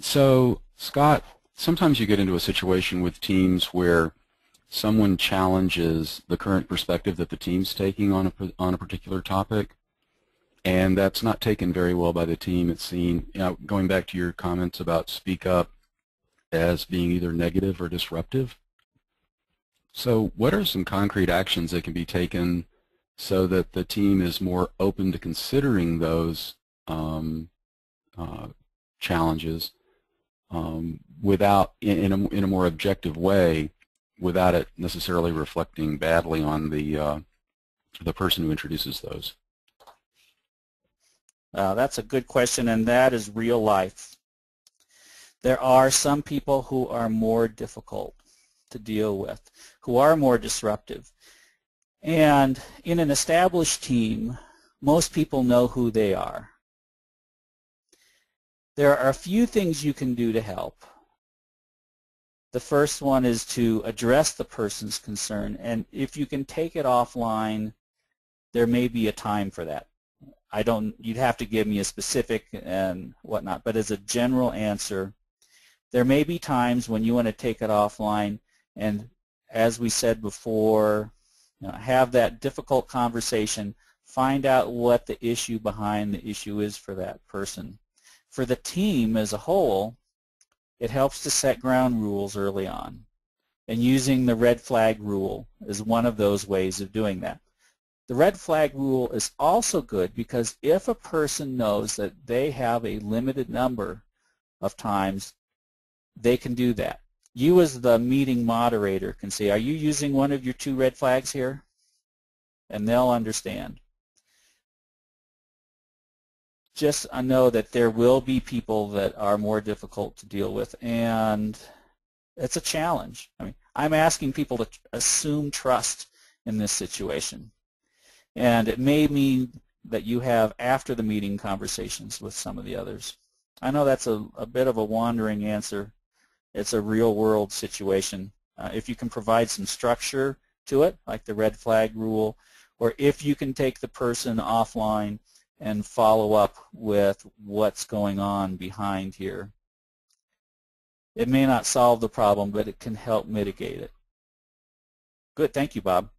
So, Scott, sometimes you get into a situation with teams where someone challenges the current perspective that the team's taking on a particular topic, and that's not taken very well by the team. It's seen, going back to your comments about speak up as being either negative or disruptive. So what are some concrete actions that can be taken so that the team is more open to considering those challenges without, in a more objective way, without it necessarily reflecting badly on the person who introduces those? That's a good question, and that is real life. There are some people who are more difficult to deal with, who are more disruptive. And in an established team, most people know who they are. There are a few things you can do to help. The first one is to address the person's concern, and if you can take it offline, there may be a time for that. You'd have to give me a specific and whatnot, but as a general answer, there may be times when you want to take it offline and, as we said before, have that difficult conversation, find out what the issue behind the issue is for that person. For the team as a whole, it helps to set ground rules early on, and using the red flag rule is one of those ways of doing that. The red flag rule is also good because if a person knows that they have a limited number of times, they can do that. You as the meeting moderator can say, are you using one of your 2 red flags here? And they'll understand. Just know that there will be people that are more difficult to deal with, and it's a challenge. I mean, I'm asking people to assume trust in this situation. And it may mean that you have after the meeting conversations with some of the others. I know that's a bit of a wandering answer. It's a real-world situation. If you can provide some structure to it, like the red flag rule, or if you can take the person offline and follow up with what's going on behind here. It may not solve the problem, but it can help mitigate it. Good. Thank you, Bob.